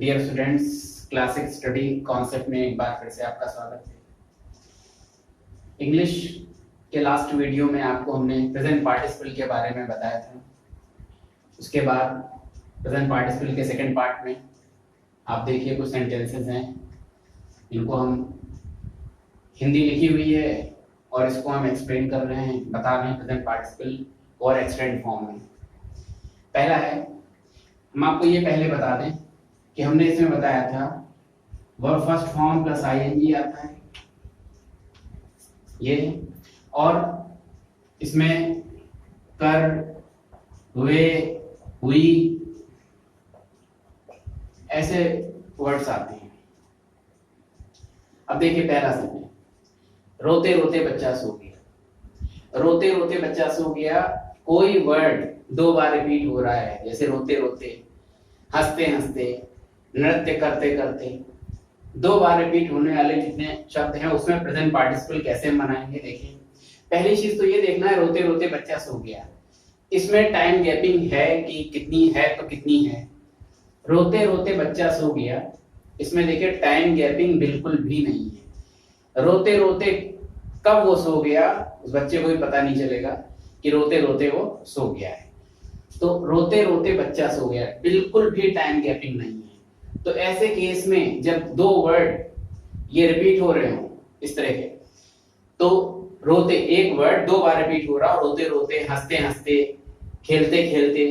Dear students, classic study concept में एक बार फिर से आपका स्वागत है। इंग्लिश के लास्ट वीडियो में आपको हमने प्रेजेंट पार्टिसिपल के बारे में बताया था। उसके बाद प्रेजेंट पार्टिसिपल के सेकंड पार्ट में आप देखिए कुछ सेंटेंसेस हैं, इनको हम हिंदी लिखी हुई है और इसको हम एक्सप्लेन कर रहे हैं, बता रहे हैं प्रेजेंट पार्टिसिपल और एक्सटेंड फॉर्म में। पहला है, हम आपको ये पहले बता दें कि हमने इसमें बताया था verb first form plus ING आता है ये, और इसमें कर, हुए, हुई ऐसे वर्ड्स आते हैं। अब देखिए पहला सेंटेंस, रोते रोते बच्चा सो गया। रोते रोते बच्चा सो गया, कोई वर्ड दो बार रिपीट हो रहा है, जैसे रोते रोते, हंसते हंसते, नृत्य करते करते, दो बार रिपीट होने वाले जितने शब्द हैं उसमें प्रेजेंट पार्टिसिपल कैसे बनाएंगे। देखिए पहली चीज तो ये देखना है, रोते रोते बच्चा सो गया, इसमें टाइम गैपिंग है कि कितनी है, तो कितनी है। रोते रोते बच्चा सो गया, इसमें देखिए टाइम गैपिंग बिल्कुल भी नहीं है। रोते रोते कब वो सो गया उस बच्चे को भी पता नहीं चलेगा कि रोते रोते वो सो गया है। तो रोते रोते बच्चा सो गया, बिल्कुल भी टाइम गैपिंग नहीं है। तो ऐसे केस में जब दो वर्ड ये रिपीट हो रहे हो इस तरह के, तो रोते एक वर्ड दो बार रिपीट हो रहा, रोते रोते, हंसते हंसते, खेलते खेलते,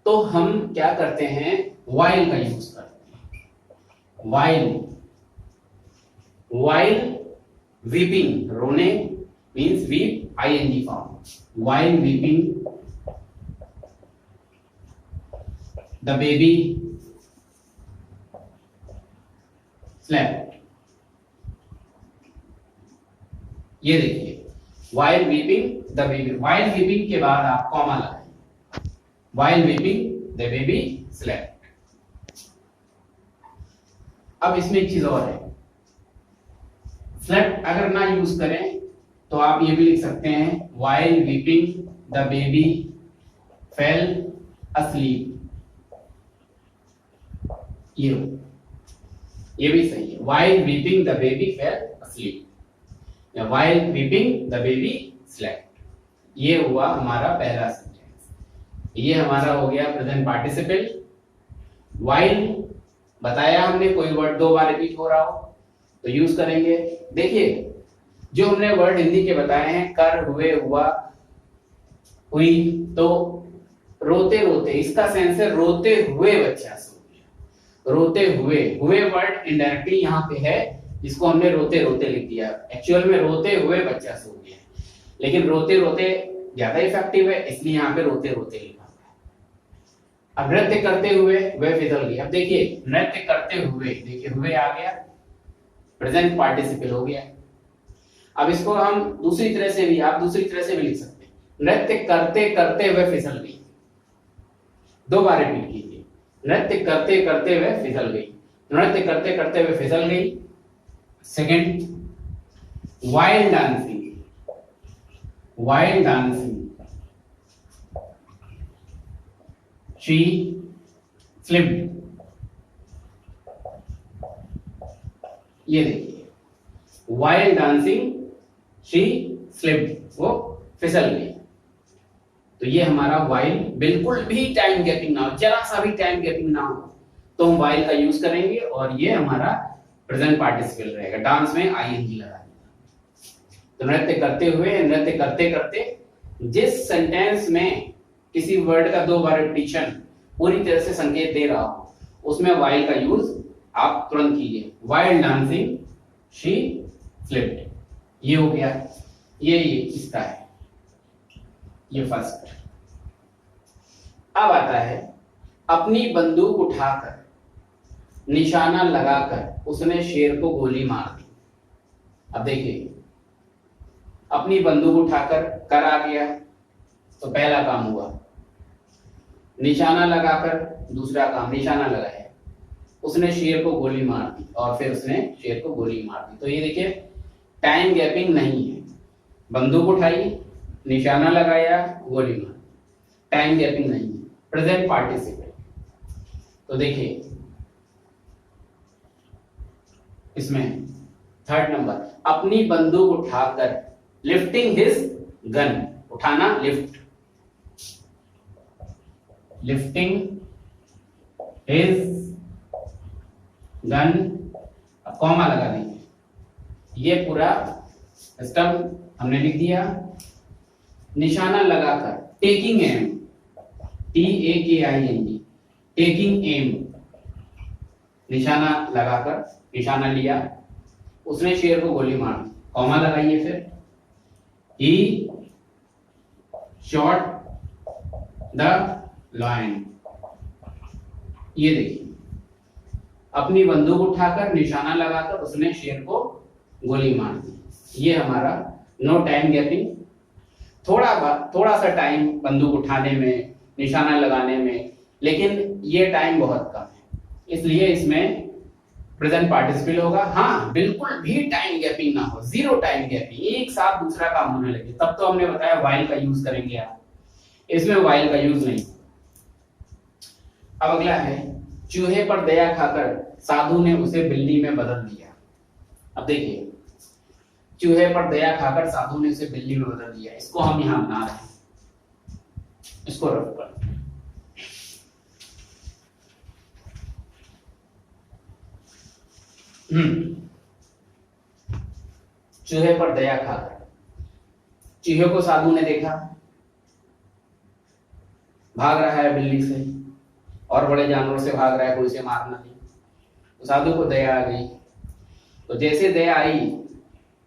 तो हम क्या करते हैं, वाइल का यूज करते हैं। वाइल वीपिंग, रोने means weep, ING form. While weeping the baby slept। ये देखिए while weeping the baby, while weeping के बाद आप कॉमा लगाएं, while weeping the baby slept। अब इसमें एक चीज और है, slept अगर ना यूज करें तो आप ये भी लिख सकते हैं while weeping the baby fell asleep। ये भी सही है, while weeping the baby fell asleep या while weeping the baby slept। ये हुआ हमारा पहला सेंटेंस। ये हमारा हो गया प्रेजेंट पार्टिसिपल। while बताया हमने, कोई वर्ड दो बार रिपीट हो रहा हो तो यूज करेंगे। देखिए जो हमने वर्ड हिंदी के बताए हैं, कर, हुए, हुआ, हुई, तो रोते रोते, इसका सेंस है रोते हुए बच्चा सो गया। रोते हुए, हुए वर्ड इनडायरेक्टली यहाँ पे है, जिसको हमने रोते रोते लिख दिया। एक्चुअल में रोते हुए बच्चा सो गया, लेकिन रोते रोते ज्यादा इफेक्टिव है, इसलिए यहाँ पे रोते रोते लिखा हुआ है। अब नृत्य करते हुए वह फिसल गई। अब देखिए नृत्य करते हुए, देखिए हुए आ गया, प्रेजेंट पार्टिसिपल हो गया। अब इसको हम दूसरी तरह से भी, आप दूसरी तरह से भी लिख सकते हैं, नृत्य करते करते वह फिसल गई। दो बार रिपीट कीजिए, नृत्य करते करते वह फिसल गई, नृत्य करते करते वह फिसल गई। Second, wild dancing, wild dancing she slipped. ये देखिए वाइल्ड डांसिंग शी स्लिप्ड, वो फिसल गई। तो ये हमारा वाइल, बिल्कुल भी टाइम गैपिंग ना हो, जरा सा भी टाइम गैपिंग ना हो तो हम वाइल का यूज करेंगे और ये हमारा प्रेजेंट पार्टिसिपल रहेगा। डांस में आईएनजी लगा देगा। तो नृत्य करते हुए, नृत्य करते करते, जिस सेंटेंस में किसी वर्ड का दो बार रिपीटिशन पूरी तरह से संकेत दे रहा हो उसमें वाइल का यूज आप तुरंत कीजिए। वाइल डांसिंग शी स्लिप्ड, ये हो गया। ये इसका है, ये फर्स्ट। अब आता है, अपनी बंदूक उठाकर, निशाना लगाकर उसने शेर को गोली मार दी। अब देखिए अपनी बंदूक उठाकर, कर आ गया तो पहला काम हुआ, निशाना लगाकर दूसरा काम, निशाना लगाया, उसने शेर को गोली मार दी और फिर उसने शेर को गोली मार दी। तो ये देखिए टाइम गैपिंग नहीं है, बंदूक उठाई, निशाना लगाया, गोली मार, टाइम गैपिंग नहीं है, प्रेजेंट पार्टिसिपल। तो देखिए इसमें थर्ड नंबर, अपनी बंदूक उठाकर, लिफ्टिंग हिज गन, उठाना lift, lifting his gun, comma लगा देंगे, ये पूरा सिस्टम हमने लिख दिया। निशाना लगाकर, taking aim, TAKING, taking aim, निशाना लगाकर, निशाना लिया, उसने शेर को गोली मार दी, कॉमा लगाइए, फिर ही शॉट द लायन, ये देखिए, अपनी बंदूक उठाकर, निशाना लगाकर उसने शेर को गोली मार दी, ये हमारा नो टाइम गैपिंग, थोड़ा सा टाइम बंदूक उठाने में, निशाना लगाने में, लेकिन ये टाइम बहुत कम है, इसलिए इसमें प्रेजेंट पार्टिसिपल होगा। हाँ, बिल्कुल भी टाइम गैपिंग ना हो, जीरो टाइम गैपिंग, एक साथ दूसरा काम होने लगे, तब तो हमने बताया व्हाइल का यूज करेंगे आप, इसमें व्हाइल का यूज नहीं। अब अगला है, चूहे पर दया खाकर साधु ने उसे बिल्ली में बदल दिया। अब देखिए, चूहे पर दया खाकर साधु ने उसे बिल्ली में बदल दिया, इसको हम यहां बना रहे हैं, इसको रफ कर, चूहे पर दया खाकर, चूहे को साधु ने देखा भाग रहा है बिल्ली से और बड़े जानवरों से भाग रहा है, कोई से मारना नहीं, तो साधु को दया आ गई, तो जैसे दया आई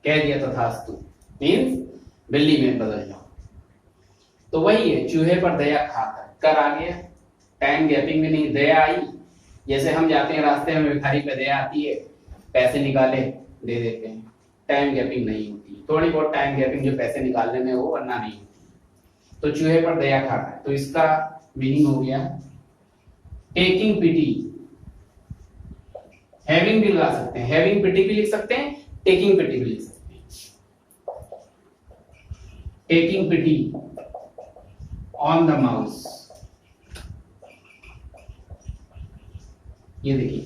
कह दिया तथास्तु, मीन्स बिल्ली में बदल जाओ। तो वही है, चूहे पर दया खाकर, कर आ गया, टाइम गैपिंग में नहीं, दया आई, जैसे हम जाते हैं रास्ते में, भिखारी पे दया आती है, पैसे निकाले दे देते हैं, टाइम गैपिंग नहीं होती, थोड़ी बहुत टाइम गैपिंग जो पैसे निकालने में हो, वरना नहीं होती। तो चूहे पर दया खाकर, तो इसका मीनिंग हो गया टेकिंग पिटी, हैविंग भी लगा सकते हैं, हैविंग पिटी भी लिख सकते हैं, टेकिंग पिटी भी लिख सकते हैं, taking pity on the mouse, ये देखिए,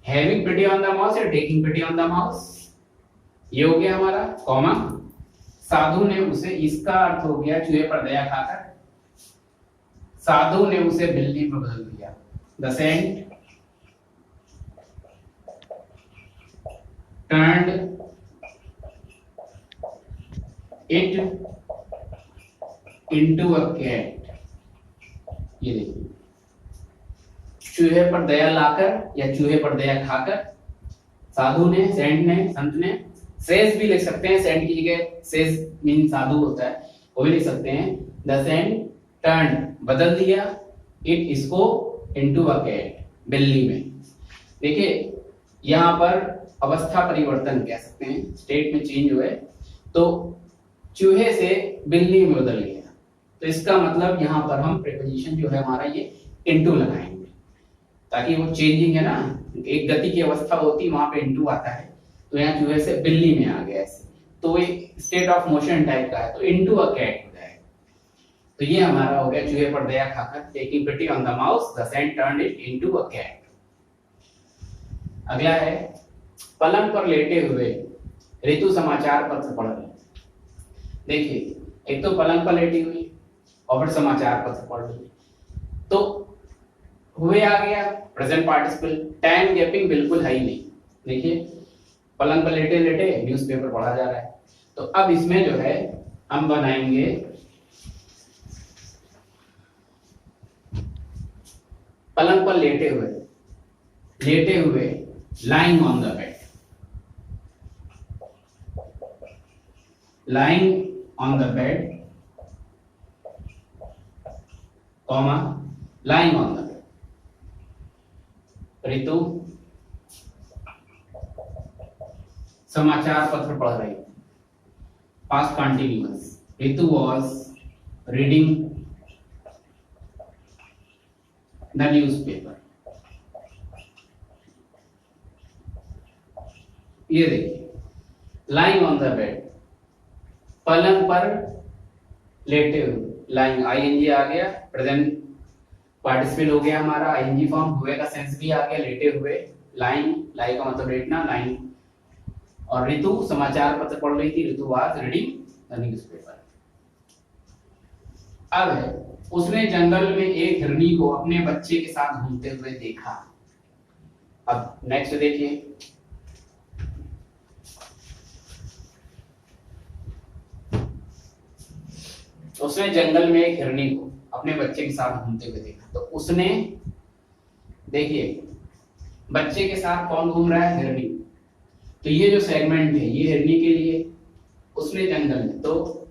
having pity on the mouse या taking pity on the mouse, ये हो गया हमारा, कॉमा, साधु ने उसे, इसका अर्थ हो गया चूहे पर दया खाकर साधु ने उसे बिल्ली में बदल दिया, the saint turned it into a cat, ये देखिए, चूहे पर दया लाकर या चूहे पर दया खाकर साधु ने, सेंट ने, संत ने, सेज भी लिख सकते हैं, सेंट की जगह सेज मीन साधु होता है, वो भी लिख सकते हैं, द सेंट टर्न, बदल दिया, इट, इसको, इनटू अ कैट, बिल्ली में। देखिए यहां पर अवस्था परिवर्तन कह सकते हैं, स्टेट में चेंज हुए, तो चूहे से बिल्ली में बदल गया, तो इसका मतलब यहां पर हम प्रीपोजिशन जो है हमारा ये इनटू लगाएंगे, ताकि वो चेंजिंग है ना, एक गति की अवस्था होती है वहां पे इनटू आता है, तो यहाँ चूहे से बिल्ली में आ गया ऐसे, तो ये स्टेट ऑफ मोशन टाइप का है, तो इनटू अ कैट हो जाएगा। तो ये हमारा हो गया चूहे पर दया खाकर, taking pity on the mouse, the saint turned it into a cat. अगला है, पलंग पर लेटे हुए ऋतु समाचार पत्र पढ़ रही। देखिए, एक तो पलंग पर लेटी हुई और फिर समाचार पत्र पढ़ रही, तो हुए आ गया प्रेजेंट पार्टिसिपल, टाइम गैपिंग बिल्कुल है ही नहीं। देखिए पलंग पर लेटे लेटे न्यूज़पेपर पढ़ा जा रहा है, तो अब इसमें जो है हम बनाएंगे पलंग पर लेटे हुए lying on the bed, lying on the bed, comma, lying on the bed, ऋतु समाचार पत्र पढ़ रही, past continuous, Ritu was reading the newspaper। ये देखिए, lying on the bed, पलंग पर लेटे हुए, lying ing आ गया, प्रेजेंट पार्टिसिपल हो गया हमारा, ing फॉर्म, हुए का सेंस भी आ गया, लेटे हुए, lying, lie का मतलब लेटना, lying और ऋतु समाचार पत्र पढ़ रही थी, ऋतु वाज रीडिंग द न्यूज़पेपर। अब है, उसने जंगल में एक हिरनी को अपने बच्चे के साथ घूमते हुए देखा। अब नेक्स्ट देखिए, उसने जंगल में एक हिरनी को अपने बच्चे के साथ घूमते हुए देखा। तो उसने, देखिए बच्चे के साथ कौन घूम रहा है? हिरनी। तो ये जो सेगमेंट है ये हिरनी के लिए, उसने जंगल में, तो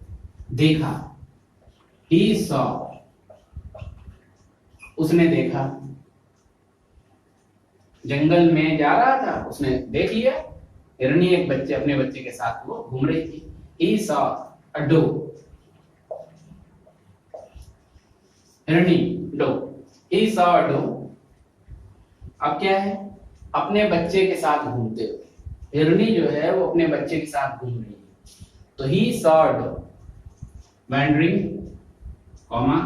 देखा, he saw, उसने देखा, जंगल में जा रहा था, उसने देख लिया हिरनी एक बच्चे, अपने बच्चे के साथ वो घूम रही थी। he saw a doe, हिरनी dough, he saw a doe। अब क्या है? अपने बच्चे के साथ घूमते हुए, हिरनी जो है वो अपने बच्चे के साथ घूम रही है। तो he saw a doe wandering, comma,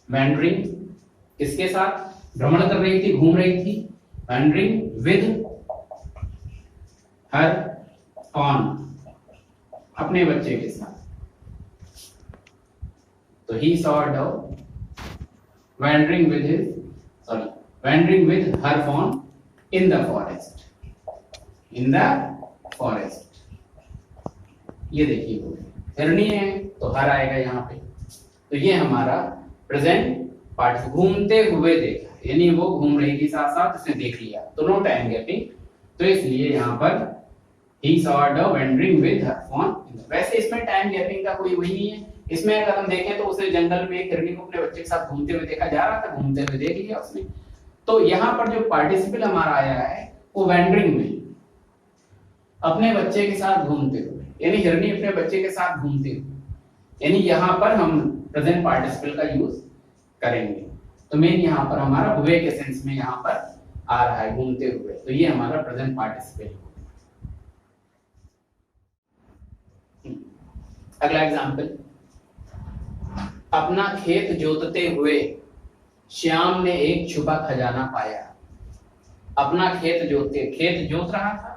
wandering किसके साथ? भ्रमण कर रही थी, घूम रही थी। wandering with her fawn, अपने बच्चे के साथ। तो he saw a doe wandering with her fawn in the forest, in the forest। ये देखिए हिरनी है तो हर आएगा यहाँ पे। तो ये हमारा प्रेजेंट पार्ट, घूमते हुए देखा, यानी वो घूम रही थी साथ साथ, उसने देख लिया, तो नो टाइम गैपिंग। तो इसलिए यहाँ पर he saw a doe wandering with her fawn। वैसे इसमें टाइम गैपिंग का कोई वही नहीं है। इसमें अगर हम देखें तो उसे जंगल में एक हिरनी को अपने बच्चे के साथ घूमते हुए देखा, जा रहा था, घूमते हुए देख लिया उसने। तो यहाँ पर जो पार्टिसिपल हमारा आया है वो वैंडरिंग में, अपने बच्चे के साथ घूमते हुए, यानी हिरनी अपने बच्चे के साथ घूमते हुए, यानी यहाँ पर हम प्रेजेंट पार्टिसिपल का यूज करेंगे। तो मेन यहाँ पर हमारा हुए के सेंस में यहाँ पर आ रहा है, घूमते हुए। तो ये हमारा प्रेजेंट पार्टिसिपल। अगला एग्जाम्पल, अपना खेत जोतते हुए श्याम ने एक छुपा खजाना पाया। अपना खेत जोत रहा था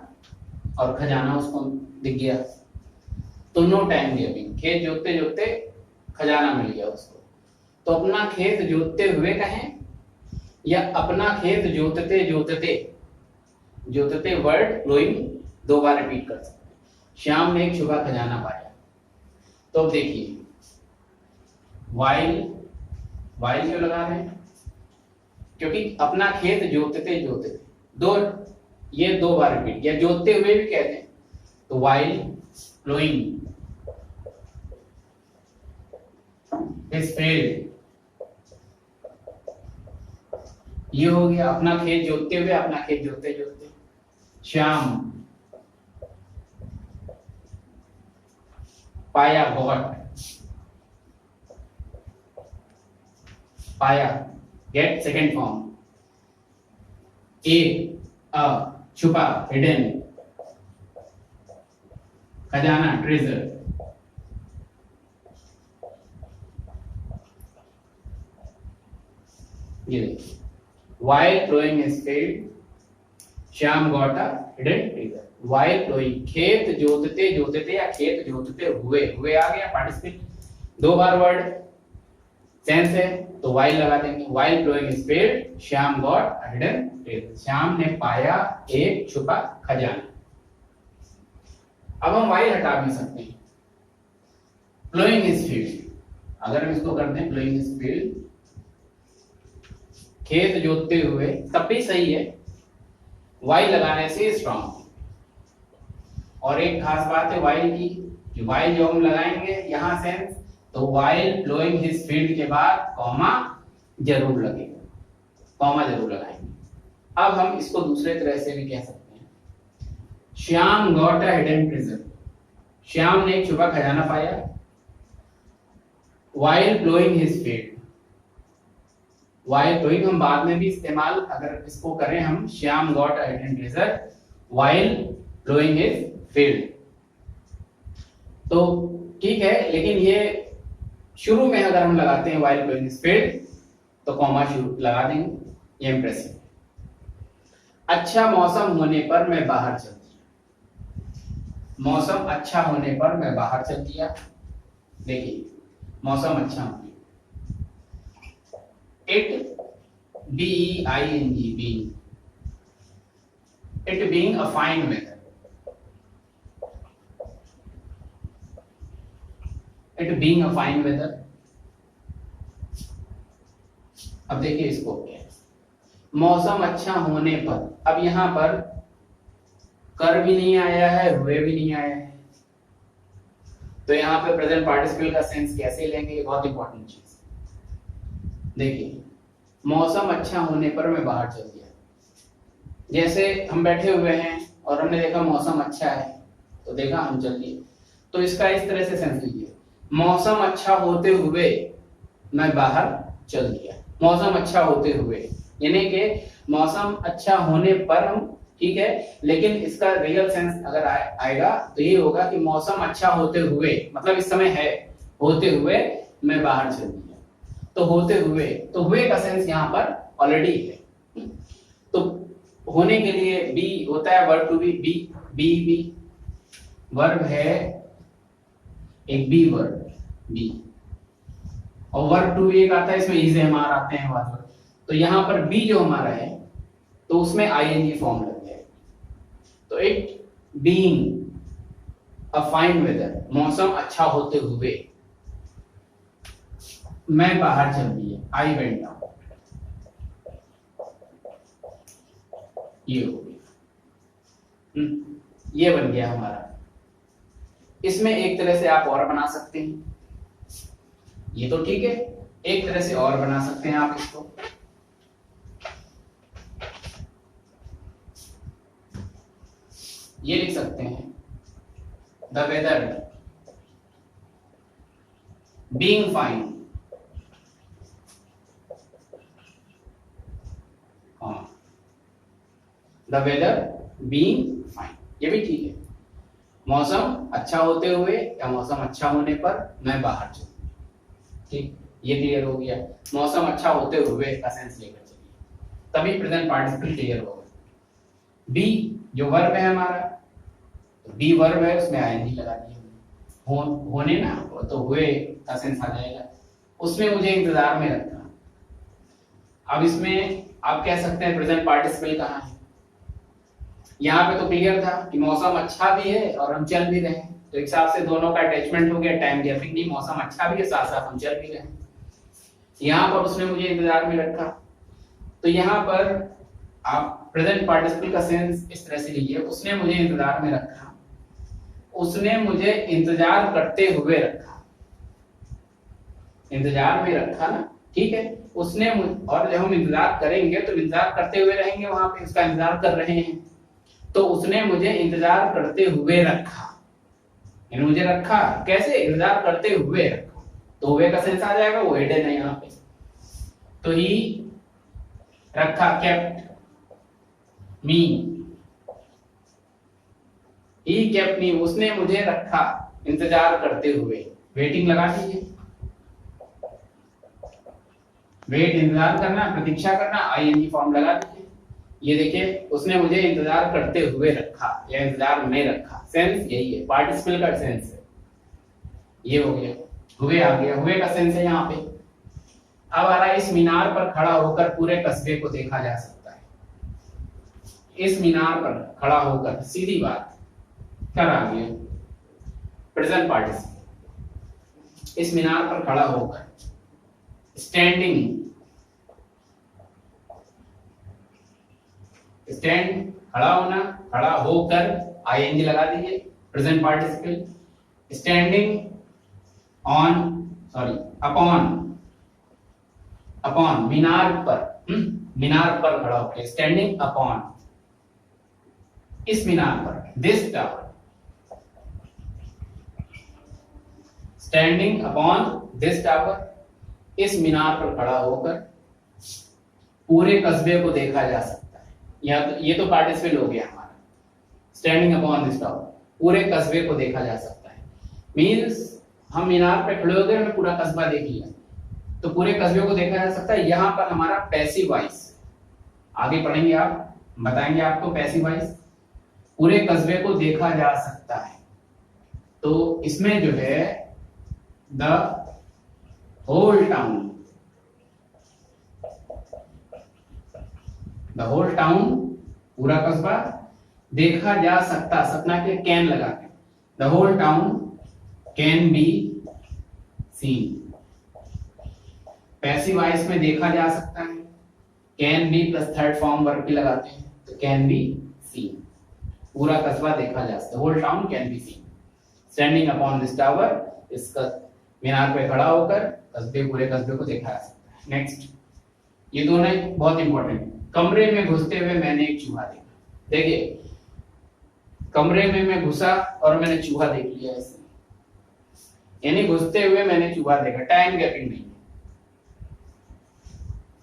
और खजाना उसको दिख गया। तो नो टाइम गैपिंग, खेत जोतते जोतते खजाना मिल गया उसको। तो अपना खेत जोतते हुए कहें या अपना खेत जोतते जोतते, जोतते वर्ड फ्लोइंग दो बार रिपीट कर सकते हैं। श्याम ने एक छुपा खजाना पाया। तो अब देखिए वाइल क्यों लगा रहे हैं? क्योंकि अपना खेत जोतते जोतते, ये दो बार रिपीट, या जोतते हुए भी कहते हैं। तो वाइल फ्लोइंग हिज फील्ड, ये हो गया अपना खेत जोतते हुए, अपना खेत जोतते जोतते। श्याम पाया, गॉट, पाया, गेट सेकेंड फॉर्म। अ छुपा, हिडन, खजाना, ट्रेजर। ये देखिए while plowing his field Shyam got a hidden treasure। while plowing, खेत जोतते जोतते या खेत जोतते हुए, आ गया पार्टिसिपल, दो बार वर्ड सेंस है तो while लगा देंगे। while plowing his field Shyam got a hidden treasure, Shyam ने पाया एक छुपा खजाना। अब हम while हटा भी सकते हैं। plowing his field, अगर हम इसको करते हैं plowing his field, खेत जोतते हुए, तब भी सही है, वाइल लगाने से स्ट्रॉन्ग। और एक खास बात है वाइल की, कि वाइल जो हम लगाएंगे यहां सेंस, तो वाइल प्लोइंग हिज फील्ड के बाद कॉमा जरूर लगेगा, कॉमा जरूर लगाएंगे। अब हम इसको दूसरे तरह से भी कह सकते हैं, Shyam got a hidden treasure, Shyam ने एक छुपा खजाना पाया। While ploughing his field, while ploughing हम बाद में भी इस्तेमाल अगर इसको करें हम, Shyam got a hidden treasure while ploughing his field, तो ठीक है। लेकिन ये शुरू में अगर हम लगाते हैं वाइल प्लोइंग हिज फील्ड तो कॉमा शुरू लगा देंगे, ये इंप्रेसिव। अच्छा मौसम होने पर मैं बाहर चल दिया। मौसम अच्छा होने पर मैं बाहर चल दिया। देखिए मौसम अच्छा होने, it being, it being a fine weather, it being a fine weather। अब देखिए इसको क्या है, मौसम अच्छा होने पर, अब यहां पर कर भी नहीं आया है, हुए भी नहीं आया है, तो यहाँ पे प्रेजेंट पार्टिसिपल का सेंस कैसे लेंगे, ये बहुत इंपॉर्टेंट चीज। देखिए मौसम अच्छा होने पर मैं बाहर चल दिया, जैसे हम बैठे हुए हैं और हमने देखा मौसम अच्छा है तो देखा हम चल दिए, तो इसका इस तरह से सेंस लीजिए, मौसम अच्छा होते हुए मैं बाहर चल दिया। मौसम अच्छा होते हुए यानी कि मौसम अच्छा होने पर हम, ठीक है, लेकिन इसका रियल सेंस अगर आएगा तो ये होगा कि मौसम अच्छा होते हुए, मतलब इस समय है, होते हुए मैं बाहर चल दिया। तो होते हुए, तो हुए का सेंस यहाँ पर ऑलरेडी है, तो होने के लिए बी होता है verb to be, be verb है, एक बी वर्ब बी, और वर्ब टू बी एक आता है, इसमें इज हमारा आते हैं वर्ब, तो यहाँ पर बी जो हमारा है तो उसमें आईएनजी फॉर्म लग जाएगा। तो it being a fine weather, मौसम अच्छा होते हुए मैं बाहर चल दिया, आई वेंट आउट, ये हो गया, ये बन गया हमारा। इसमें एक तरह से आप और बना सकते हैं, ये तो ठीक है, एक तरह से और बना सकते हैं आप इसको, ये लिख सकते हैं the weather being fine, the weather being fine, ये भी ठीक है, मौसम अच्छा होते हुए या मौसम अच्छा होने पर मैं बाहर चलूं, ठीक, ये क्लियर हो गया। मौसम अच्छा होते हुए का सेंस लेकर चलिए, तभी प्रेजेंट पार्टिसिपल क्लियर होगा। बी जो वर्ब है हमारा, तो बी वर्ब है, उसमें आईएनजी लगा दिया, होने ना, तो हुए का सेंस आ जाएगा, उसने मुझे इंतजार में रखा। अब इसमें आप कह सकते हैं प्रेजेंट पार्टिसिपल कहाँ है, यहाँ पे तो क्लियर था कि मौसम अच्छा भी है और हम चल भी रहे हैं, तो एक हिसाब से दोनों का अटैचमेंट हो गया, टाइम गैपिंग नहीं, मौसम अच्छा भी है साथ साथ हम चल भी रहे हैं। यहाँ पर उसने मुझे इंतजार में रखा, तो यहाँ पर आप प्रेजेंट पार्टिसिपल का सेंस इस तरह से लीजिए, उसने मुझे इंतजार में रखा, उसने मुझे इंतजार करते हुए रखा, इंतजार में रखा ना, ठीक है, उसने, और जब हम इंतजार करेंगे तो इंतजार करते हुए रहेंगे, वहां पे उसका इंतजार कर रहे हैं, तो उसने मुझे इंतजार करते हुए रखा, यानी मुझे रखा कैसे, इंतजार करते हुए रखा, तो हुए का सेंस आ जाएगा, वो हिडन है यहाँ पे, तो ही रखा, kept me, he kept me, उसने मुझे रखा इंतजार करते हुए, वेटिंग लगा दीजिए, वेट इंतजार करना, प्रतीक्षा करना, आईएनजी फॉर्म लगा दीजिए, ये देखिए उसने मुझे इंतजार करते हुए रखा या इंतजार में रखा, सेंस यही है, पार्टिसिपल का सेंस है, ये हो गया, हुए आ गया, हुए का सेंस है यहाँ पे। अब आ रहा है, इस मीनार पर खड़ा होकर पूरे कस्बे को देखा जा सकता है, इस मीनार पर खड़ा होकर, सीधी बात, कर आ गया प्रेजेंट पार्टिसिपल, इस मीनार पर खड़ा होकर, स्टैंडिंग, स्टैंड खड़ा होना, खड़ा होकर, आईएनजी लगा दीजिए, present participle, standing on, sorry upon, upon मीनार पर, मीनार पर खड़ा होकर, स्टैंडिंग अपॉन, इस मीनार पर, this tower, standing upon this tower, इस मीनार पर खड़ा होकर पूरे कस्बे को देखा जा सकता है, ये तो पार्टिसिपल हो गया हमारा, स्टैंडिंग अपॉन दिस टावर, पूरे कस्बे को देखा जा सकता है, मींस हम मीनार पे खड़े हो गए, हमने पूरा कस्बा देख लिया, तो पूरे कस्बे को देखा जा सकता है, यहाँ पर हमारा पैसिव वॉइस, आगे पढ़ेंगे आप, बताएंगे आपको पैसिव वॉइस। पूरे कस्बे को देखा जा सकता है, तो इसमें जो है the whole town, the whole town पूरा कस्बा देखा जा सकता, सपना के कैन लगा के, the whole town can be seen. Passive voice में देखा जा सकता है, can be plus third form verb भी लगाते हैं, तो कैन बी सीन, पूरा कस्बा देखा जा सकता है, whole town can be seen. Standing upon this tower, इस मीनार पे खड़ा होकर कस्बे, पूरे कस्बे को देखा जा सकता है। नेक्स्ट, ये दोनों बहुत इंपॉर्टेंट। कमरे में घुसते हुए मैंने एक चूहा देखा। देखिए, कमरे में मैं घुसा और मैंने चूहा देख लिया ऐसे, यानी घुसते हुए मैंने चूहा देखा, टाइम गैपिंग नहीं है।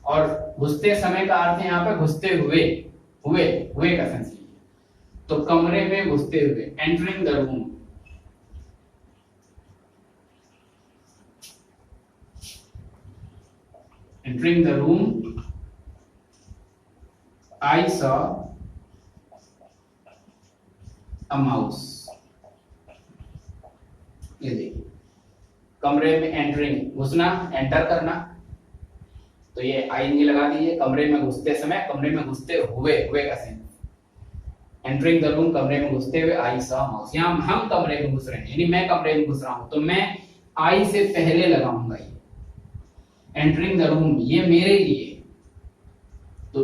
और घुसते समय का अर्थ है यहाँ पे घुसते हुए, हुए का सेंस लीजिए। तो कमरे में घुसते हुए, entering the room, entering the room I saw a mouse। ये देखिए, कमरे में एंटरिंग, घुसना, एंटर करना, तो ये आईएनजी लगा दीजिए। कमरे में घुसते समय, कमरे में घुसते हुए का सेंस, एंटरिंग द रूम कमरे में घुसते हुए, आई सॉ माउस। यहाँ हम कमरे में घुस रहे हैं, यानी मैं कमरे में घुस रहा हूं, तो मैं आई से पहले लगाऊंगा ये एंटरिंग द रूम, ये मेरे लिए। तो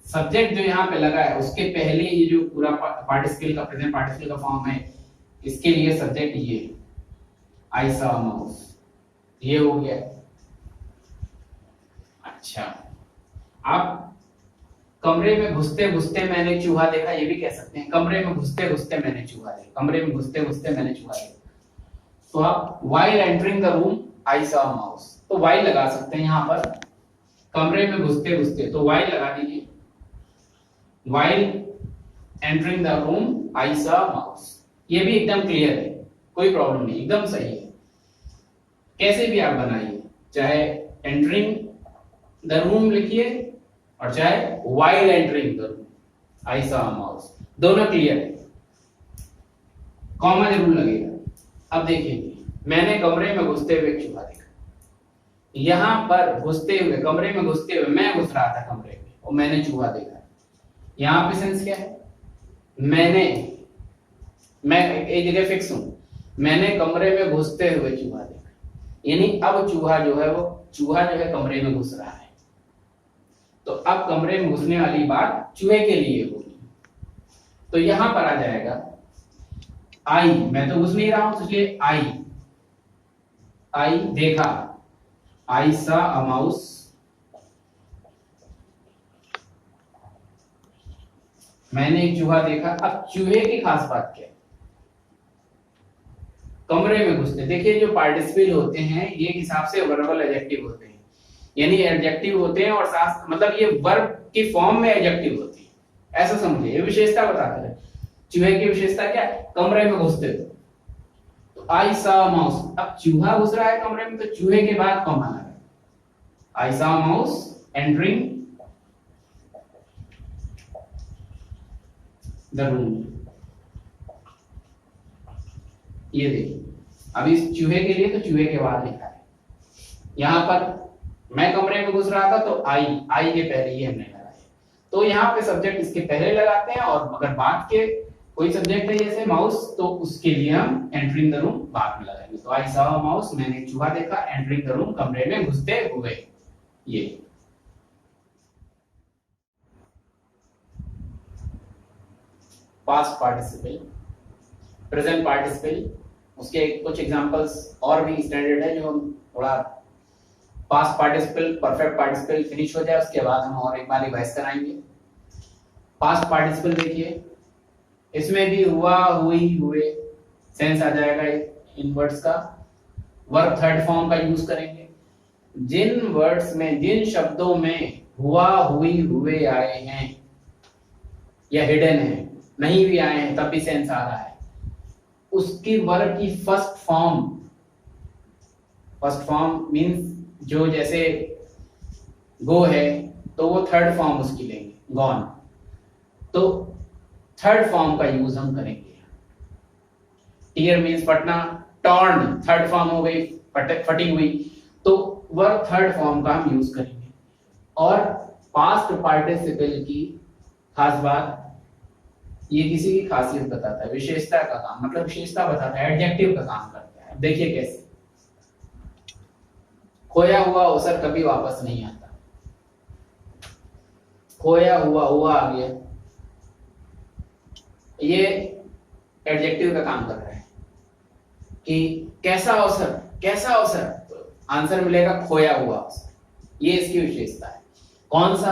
सब्जेक्ट जो यहाँ पे लगा है उसके पहले ये जो पूरा पार्टिसिपल का, प्रेजेंट पार्टिसिपल का फॉर्म है, इसके लिए सब्जेक्ट ये आई सॉ माउस, ये हो गया। अच्छा, आप कमरे में घुसते घुसते मैंने चूहा देखा, ये भी कह सकते हैं। कमरे में घुसते घुसते मैंने चूहा देखा, कमरे में घुसते घुसते मैंने चूहा देखा। तो आप while entering the room I saw mouse, तो व्हाइल लगा सकते हैं यहाँ पर। कमरे में घुसते घुसते, तो व्हाइल लगा दीजिए, while entering the room I saw mouse. ये भी एकदम क्लियर है, कोई प्रॉब्लम नहीं, एकदम सही है। कैसे भी आप बनाइए, चाहे एंटरिंग द रूम लिखिए और चाहे while entering the room I saw mouse, दोनों क्लियर है। कॉमा जरूर लगेगा। अब देखिए, मैंने कमरे में घुसते हुए चूहा देखा। यहां पर घुसते हुए, कमरे में घुसते हुए, मैं घुस रहा था कमरे में और मैंने चूहा देखा। यहां पे सेंस क्या है, मैं एक जगह फिक्स हूं, मैंने कमरे में घुसते हुए चूहा देखा, यानी अब चूहा जो है कमरे में घुस रहा है। तो अब कमरे में घुसने वाली बात चूहे के लिए होगी। तो यहां पर आ जाएगा आई, मैं तो घुस नहीं रहा हूं, इसलिए आई देखा, आई सॉ अ माउस, मैंने एक चूहा देखा। अब चूहे की खास बात क्या है, कमरे में घुसते, देखिए जो पार्टिसिपल होते हैं ये हिसाब से वर्बल एडजेक्टिव होते हैं, यानी एडजेक्टिव होते हैं और साथ मतलब ये वर्ब की फॉर्म में एडजेक्टिव होती है, ऐसा समझिए। ये विशेषता बताते हैं। चूहे की विशेषता क्या है, कमरे में घुसते थे, तो आई सॉ माउस। अब चूहा घुस रहा है कमरे में, तो चूहे के बाद कॉमा लगा, I saw mouse entering the room. ये देखिए, अब इस चूहे के लिए तो चूहे के बाद लिखा है। यहां पर मैं कमरे में घुस रहा था, तो आई के पहले ये हमने लगाया। तो यहाँ पे सब्जेक्ट इसके पहले लगाते हैं, और अगर बात के कोई सब्जेक्ट है जैसे माउस, तो उसके लिए हम एंटरिंग द रूम बाद में लगाएंगे। तो आई सॉ माउस, मैंने एक चूहा देखा, एंटरिंग द रूम कमरे में घुसते हुए। ये पास्ट पार्टिसिपल, प्रेजेंट पार्टिसिपल, उसके कुछ एग्जांपल्स और भी स्टैंडर्ड है, जो हम थोड़ा past participle, perfect participle finish हो जाए उसके बाद हम और एक बार रिवाइज कराएंगे। पास्ट पार्टिसिपल देखिए, इसमें भी हुआ, हुई, हुए सेंस आ जाएगा इन वर्ड्स का। वर्ब थर्ड फॉर्म का यूज करेंगे। जिन वर्ड्स में, जिन शब्दों में हुआ, हुई, हुए आए हैं या हिडन है, नहीं भी आए हैं तब भी सेंस आ रहा है, उसकी वर्ब की फर्स्ट फॉर्म मींस जो जैसे गो है तो वो थर्ड फॉर्म उसकी लेंगे, गॉन। तो थर्ड फॉर्म का यूज हम करेंगे। टीयर मीन्स फटना, टॉर्न थर्ड फॉर्म हो गई, फटी हुई, तो वह थर्ड फॉर्म का हम यूज करेंगे। और पास्ट पार्टिसिपल की खास बात, ये किसी की खासियत बताता है, विशेषता का काम, मतलब विशेषता बताता है, एडजेक्टिव का काम करता है। देखिए कैसे, खोया हुआ अवसर कभी वापस नहीं आता। खोया हुआ आ गया, ये एडजेक्टिव का काम कर रहा है कि कैसा अवसर, कैसा अवसर, तो आंसर मिलेगा खोया हुआ अवसर। ये इसकी विशेषता है। कौन सा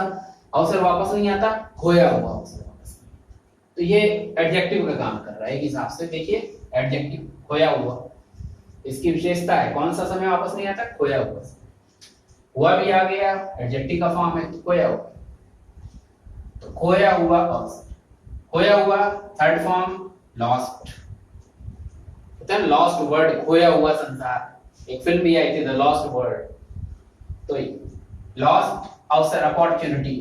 अवसर वापस नहीं आता? खोया हुआ अवसर वापस नहीं। तो ये एडजेक्टिव का काम कर रहा है एक हिसाब से। देखिए एडजेक्टिव खोया हुआ, इसकी विशेषता है कौन सा समय वापस नहीं आता? खोया हुआ। हुआ भी आ गया, एडजेक्टिव का फॉर्म है, तो खोया हुआ। तो खोया हुआ अवसर, खोया हुआ third form lost, lost word, खोया हुआ संसार। एक फिल्म भी आई थी द लॉस्ट वर्ड। तो लॉस्ट अवसर, अपॉर्चुनिटी,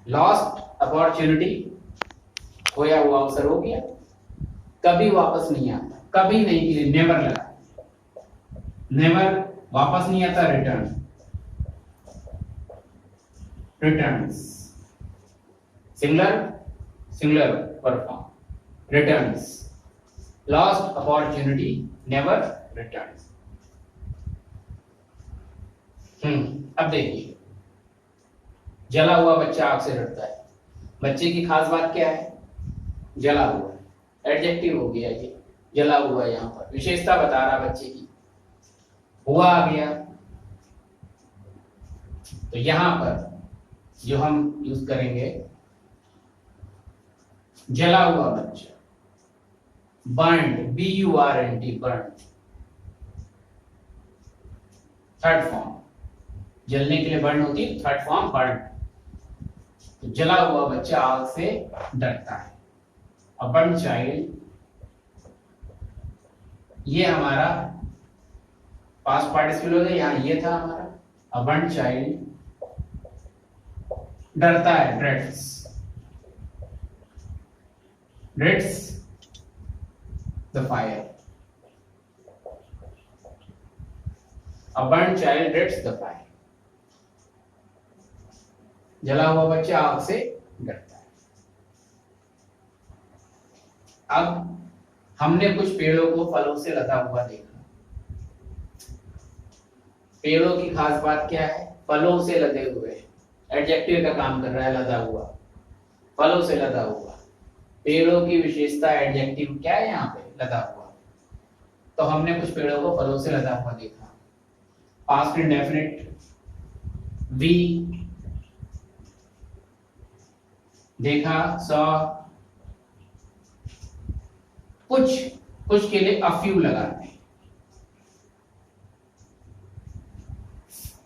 लॉस्ट अपॉर्चुनिटी, खोया हुआ अवसर हो गया। कभी वापस नहीं आता, कभी नहीं के लिए नेवर लगा, नेवर वापस नहीं आता, return, returns, singular, singular perform, returns, lost opportunity, never returns. अब देखिए, जला हुआ बच्चा आग से डरता है। बच्चे की खास बात क्या है? जला हुआ, एडजेक्टिव हो गया ये, जला हुआ। यहाँ पर विशेषता बता रहा बच्चे की, हुआ आ गया। तो यहां पर जो हम यूज करेंगे, जला हुआ बच्चा, burned, BURNT, burned, third form. जलने के लिए बर्न होती है, थर्ड फॉर्म बर्न्ड। तो जला हुआ बच्चा आग से डरता है। अ बर्न्ड चाइल्ड, ये हमारा पास्ट पार्टिसिपल हो गया, यहां ये था हमारा। अ बर्न्ड चाइल्ड डरता है, dreads, dreads the fire. A burned child dreads the fire, जला हुआ बच्चा आग से डरता है। अब हमने कुछ पेड़ों को फलों से लदा हुआ देखा। पेड़ों की खास बात क्या है? फलों से लदे हुए, एडजेक्टिव का काम कर रहा है, लदा हुआ, फलों से लदा हुआ। पेड़ों की विशेषता एडजेक्टिव क्या है यहाँ पे? लदा हुआ। तो हमने कुछ पेड़ों को फलों से लदा हुआ देखा। पास्ट इंडेफिनिट, वी देखा, सॉ, कुछ के लिए अ फ्यू लगाते हैं।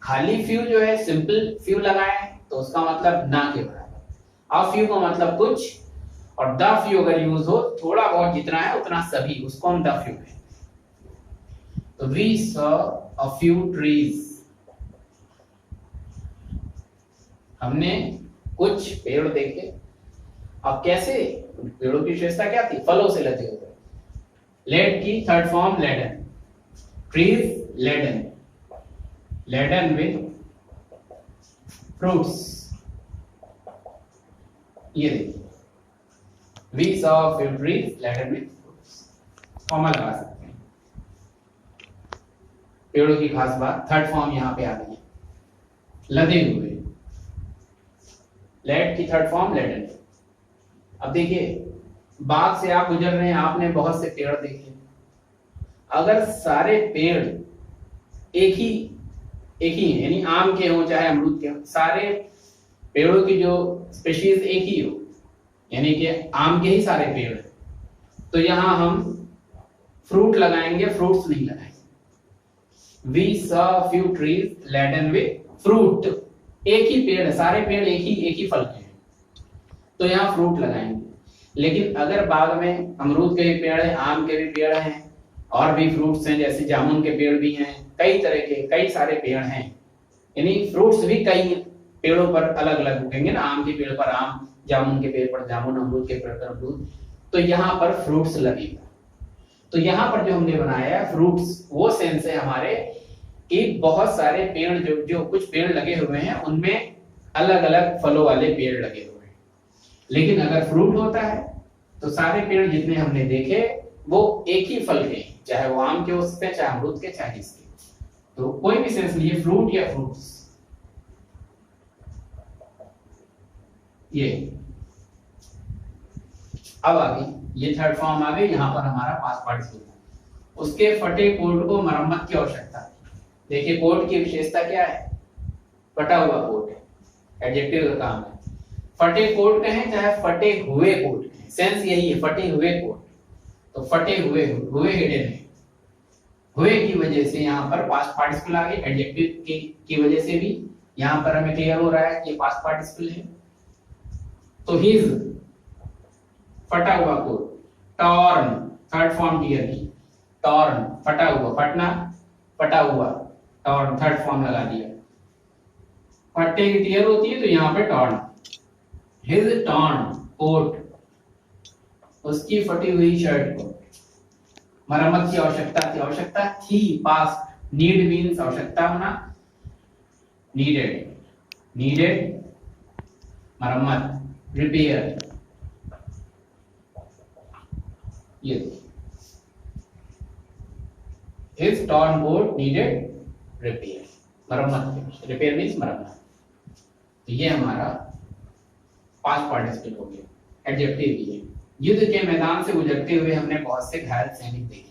खाली फ्यू जो है, सिंपल फ्यू लगाए तो उसका मतलब ना के बराबर। अ फ्यू का मतलब कुछ, और द फ्यू अगर यूज हो, थोड़ा बहुत जितना है उतना सभी, उसको हम द फ्यू है। तो we saw a few trees, हमने कुछ पेड़ देखे। अब कैसे? पेड़ों की विशेषता क्या थी? फलों से लदे हुए। लेड की third form laden, trees laden, laden with fruits. ये देखिए, we saw few trees laden with fruits, comma लगा सकते हैं। पेड़ों की खास बात, थर्ड फॉर्म यहां पे आ गई है, लदे हुए। लेड की थर्ड फॉर्म लेडन। अब देखिए, बाग से आप गुजर रहे हैं, आपने बहुत से पेड़ देखे। अगर सारे पेड़ एक ही हैं, यानी आम के हो चाहे अमरूद के हो, सारे पेड़ों की जो स्पीशीज एक ही हो, यानी कि आम के ही सारे पेड़, तो यहां हम फ्रूट लगाएंगे, फ्रूट्स नहीं लगाएंगे। We saw few trees laden with fruit, एक ही पेड़ है, सारे पेड़ एक ही फल के हैं, तो यहाँ फ्रूट लगाएंगे। लेकिन अगर बाग में अमरूद के भी पेड़ हैं, आम के भी पेड़ हैं, और भी फ्रूट्स हैं, जैसे जामुन के पेड़ भी हैं, कई तरह के कई सारे पेड़ हैं, यानी फ्रूट्स भी कई पेड़ों पर अलग अलग उगेंगे ना, आम के पेड़ पर आम, जामुन के पेड़ पर जामुन, अमरूद के पेड़ पर अमरूद, तो यहाँ पर फ्रूट्स लगेगा। तो यहाँ पर जो हमने बनाया है फ्रूट्स, वो सेंस है हमारे कि बहुत सारे पेड़ जो कुछ पेड़ लगे हुए हैं उनमें अलग अलग फलों वाले पेड़ लगे हुए हैं। लेकिन अगर फ्रूट होता है तो सारे पेड़ जितने हमने देखे वो एक ही फल के, चाहे वो आम के हो सकते हैं, चाहे अमरूद के, चाहे जिसके, तो कोई भी सेंस नहीं है फ्रूट या फ्रूट्स। ये अब आ गई, ये थर्ड फॉर्म आ गई, यहाँ पर हमारा पास्ट पार्टिसिपल है। उसके फटे कोट को मरम्मत की आवश्यकता है। देखिए कोट की विशेषता क्या है, फटा हुआ कोट है, एडजेक्टिव का काम है। फटे कोट कहें चाहे फटे हुए कोट कहें, सेंस यही है, फटे हुए कोट। तो फटे हुए हिडन है, हुए की वजह से यहाँ पर पास्ट पार्टिसिपल आ गए, एडजेक्टिव की वजह से भी यहाँ पर हमें क्लियर हो रहा है कि ये पास्ट पार्टिसिपल है। तो हिज फटा हुआ coat, torn third form tear की, टॉर्न फटा हुआ, फटना फटा हुआ, टॉर्न थर्ड फॉर्म लगा दिया। फट्टे की टीयर होती है तो यहाँ पे टॉर्न, हिज टॉर्न कोट, उसकी फटी हुई शर्ट को मरम्मत की आवश्यकता थी, आवश्यकता थी पास्ट, नीड मींस आवश्यकता होना, नीडेड, नीडेड मरम्मत, रिपेयर, ये his torn coat needed repair, मरम्मत, रिपेयर मींस मरम्मत। तो ये हमारा पास्ट पार्टिसिपल हो गया, एडजेक्टिव भी है। युद्ध के मैदान से गुजरते हुए हमने बहुत से घायल सैनिक देखे।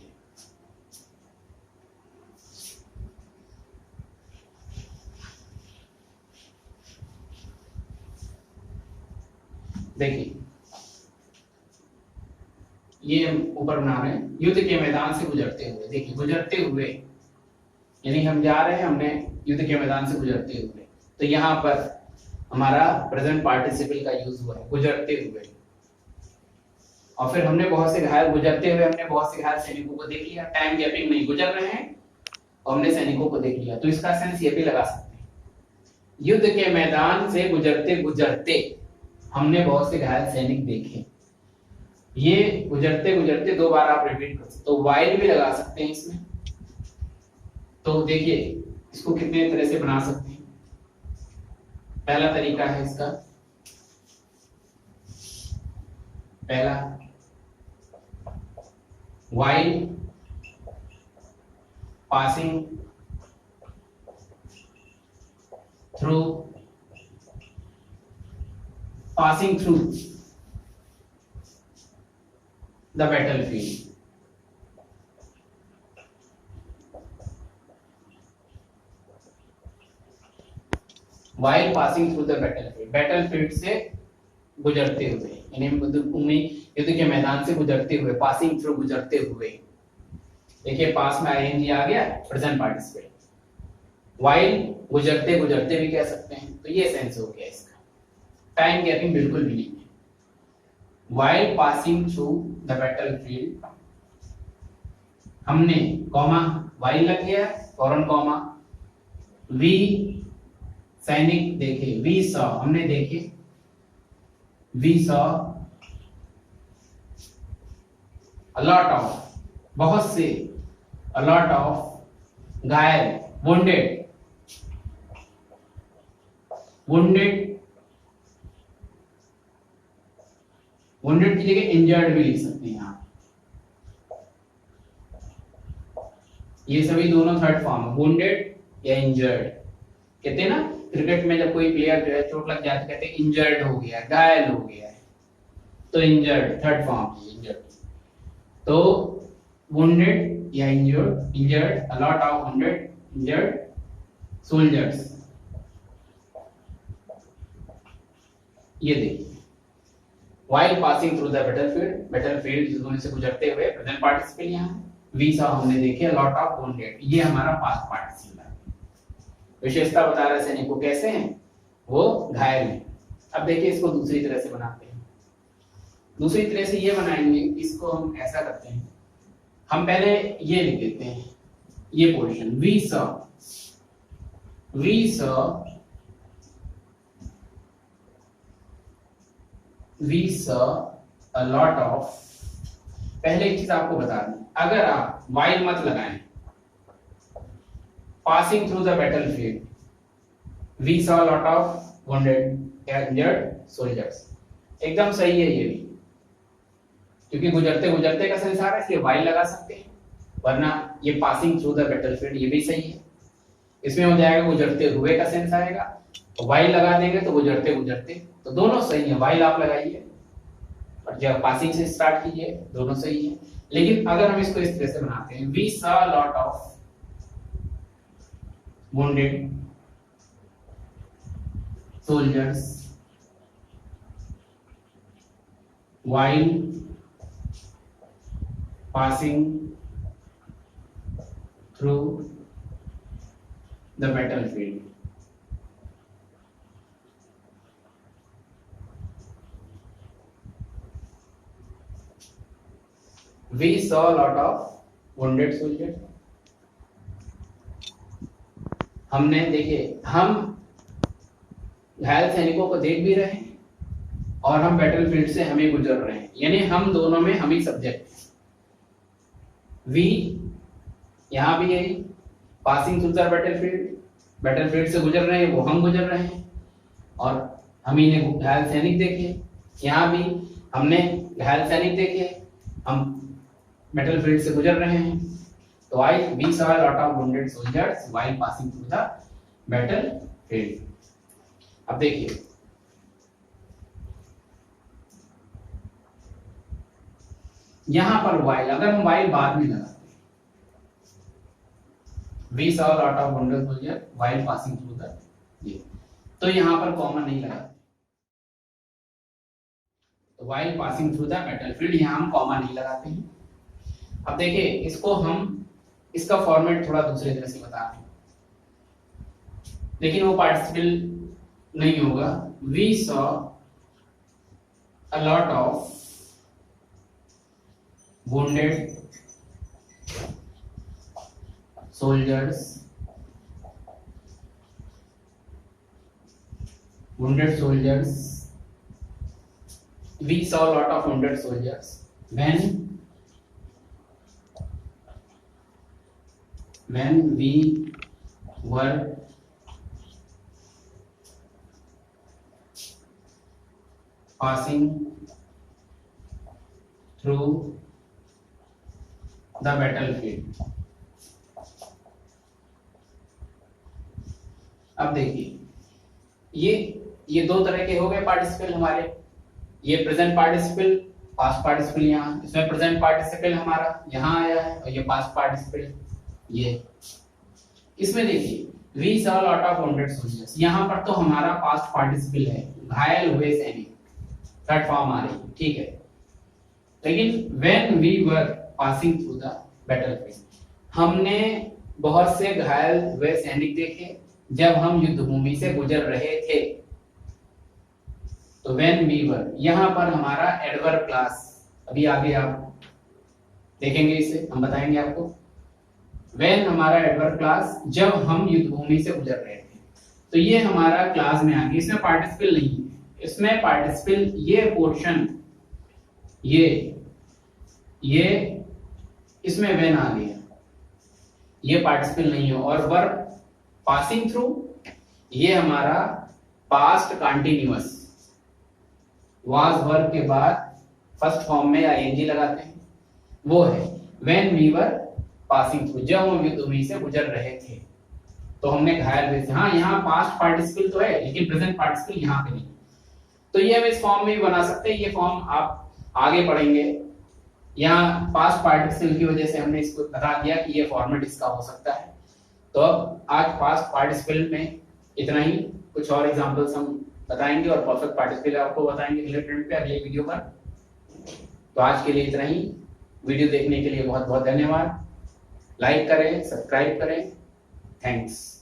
देखिए ये ऊपर बना रहे हैं, युद्ध के मैदान से गुजरते हुए। देखिए गुजरते हुए यानी हम जा रहे हैं, हमने युद्ध के मैदान से गुजरते हुए, तो यहाँ पर हमारा प्रेजेंट पार्टिसिपल का यूज हुआ है, गुजरते हुए। और फिर हमने बहुत से घायल, गुजरते हुए हमने बहुत से घायल सैनिकों को देख लिया, टाइम गैपिंग नहीं, गुजर रहे हैं और हमने सैनिकों को देख लिया, तो इसका सेंस ये भी लगा सकते हैं, युद्ध के मैदान से गुजरते गुजरते हमने बहुत से घायल सैनिक देखे। ये गुजरते गुजरते दो बार आप रिपीट कर सकते, तो वाइल भी लगा सकते हैं इसमें। तो देखिए इसको कितने तरह से बना सकते हैं। पहला तरीका है इसका, पहला while passing through the battlefield, while passing through the battlefield, battlefield से गुजरते हुए, यानी युद्ध के मैदान से गुजरते हुए, पासिंग थ्रू गुजरते हुए। देखिए पास में आईएनजी आ गया, प्रेजेंट पार्टिसिपल। वाइल गुजरते गुजरते भी कह सकते हैं, तो ये सेंस हो गया इसका, टाइम गैपिंग बिल्कुल भी नहीं है। While passing through the battlefield, हमने कॉमा, वाइल लग गया फौरन कॉमा, वी सैनिक देखे, वी सॉ हमने देखे, we saw a lot of बहुत से, a lot of घायल, wounded, wounded, wounded की जगह injured भी लिख सकते हैं यहाँ। ये सभी दोनों थर्ड फॉर्म है, wounded या injured। कहते हैं ना क्रिकेट में जब कोई प्लेयर जो है चोट लग जाती है, कहते हैं इंजर्ड हो गया, घायल हो गया है, तो इंजर्ड थर्ड फॉर्म है इंजर्ड। तो वुंडेड या injured, injured, a lot of wounded, injured soldiers. ये देखिए while passing through the battlefield, battlefield युद्ध से गुजरते हुए, प्रेजेंट पार्टिसिपल यहाँ, वी सॉ हमने देखे, अ लॉट ऑफ वुंडेड, ये हमारा पास्ट पार्टिसिपल है। विशेषता बता रहे सैनिक को कैसे हैं, वो घायल हैं। अब देखिए इसको दूसरी तरह से बनाते हैं, दूसरी तरह से ये बनाएंगे, इसको हम ऐसा करते हैं, हम पहले ये लिख देते हैं, ये portion we saw, we saw a lot of, पहले एक चीज आपको बता दूं, अगर आप while मत लगाएं, passing through the battlefield, we saw a lot of wounded injured soldiers, एकदम सही है ये भी, क्योंकि गुजरते गुजरते का सेंस आ रहा है इसलिए while लगा सकते हैं, वरना ये passing through the battlefield ये भी सही है। इसमें हो जाएगा गुजरते हुए का सेंस आएगा, तो while लगा देंगे तो गुजरते गुजरते, तो दोनों सही है, while आप लगाइए और जब पासिंग से स्टार्ट कीजिए, दोनों सही है। लेकिन अगर हम इसको इस तरह से बनाते हैं, we saw lot of wounded soldiers while passing through the battlefield, we saw a lot of wounded soldiers, हमने देखिए, हम घायल सैनिकों को देख भी रहे हैं और हम बैटलफील्ड से हम ही गुजर रहे हैं, यानी हम दोनों में हम ही सब्जेक्ट हैं। वी यहां भी यही passing through the battlefield, battlefield से गुजर रहे हैं, वो हम गुजर रहे हैं और हम ही ने घायल सैनिक देखे, यहाँ भी हमने घायल सैनिक देखे, हम बैटलफील्ड से गुजर रहे हैं। तो while we saw a lot of wounded soldiers while passing through the battlefield। अब देखिए, यहां पर while, अगर हम while बाद में लगाते हैं, we saw a lot of wounded soldiers while passing through the, ये तो यहां पर कॉमन नहीं लगाते, तो while passing through the battlefield यहां हम कॉमन नहीं लगाते हैं। अब देखिए, इसको हम, इसका फॉर्मेट थोड़ा दूसरे तरह से बता रहे हैं, लेकिन वो पार्टिसिपल नहीं होगा। We saw a lot of wounded soldiers we saw a lot of wounded soldiers when we were passing through the battlefield। अब देखिए, ये दो तरह के हो गए पार्टिसिपल हमारे, ये प्रेजेंट पार्टिसिपल, पास्ट पार्टिसिपल, यहाँ इसमें प्रेजेंट पार्टिसिपल हमारा यहाँ आया है और ये पास्ट पार्टिसिपल ये। इसमें देखिए, we saw lot of wounded soldiers, यहाँ पर तो हमारा पास्ट पार्टिसिपल है, घायल हुए सैनिक, थर्ड फॉर्म आ रही, ठीक है। लेकिन when we were passing through the battlefield, हमने बहुत से घायल हुए सैनिक देखे जब हम युद्ध भूमि से गुजर रहे थे। तो व्हेन वी वर, यहाँ पर हमारा एडवर्ब क्लास, अभी आगे आप देखेंगे, इसे हम बताएंगे आपको। व्हेन हमारा एडवर्ब क्लास, जब हम युद्ध भूमि से गुजर रहे थे, तो ये हमारा क्लास में आ गया, इसमें पार्टिसिपल नहीं है, इसमें पार्टिसिपल ये पोर्शन, ये इसमें व्हेन आ गया, ये पार्टिसिपल नहीं है। और वर्ब पासिंग थ्रू, ये हमारा पास्ट कंटीन्यूअस, वाज वर्ब के बाद फर्स्ट फॉर्म में आईएनजी लगाते हैं, वो है when we were passing through, जब हम युद्ध भूमि से गुजर रहे थे तो हमने घायल हुए थे। हाँ, यहाँ पास्ट पार्टिसिपल तो है लेकिन प्रेजेंट पार्टिसिपल यहाँ पे नहीं, तो ये हम इस फॉर्म में भी बना सकते हैं। ये फॉर्म आप आगे पढ़ेंगे, यहाँ पास्ट पार्टिसिपल की वजह से हमने इसको बता दिया कि ये फॉर्मेट इसका हो सकता है। तो अब आज पास्ट पार्टिसिपल में इतना ही, कुछ और एग्जांपल्स हम बताएंगे और परफेक्ट पार्टिसिपल आपको बताएंगे रिलेटेड पे अगले वीडियो पर। तो आज के लिए इतना ही, वीडियो देखने के लिए बहुत बहुत धन्यवाद। लाइक करें, सब्सक्राइब करें, थैंक्स।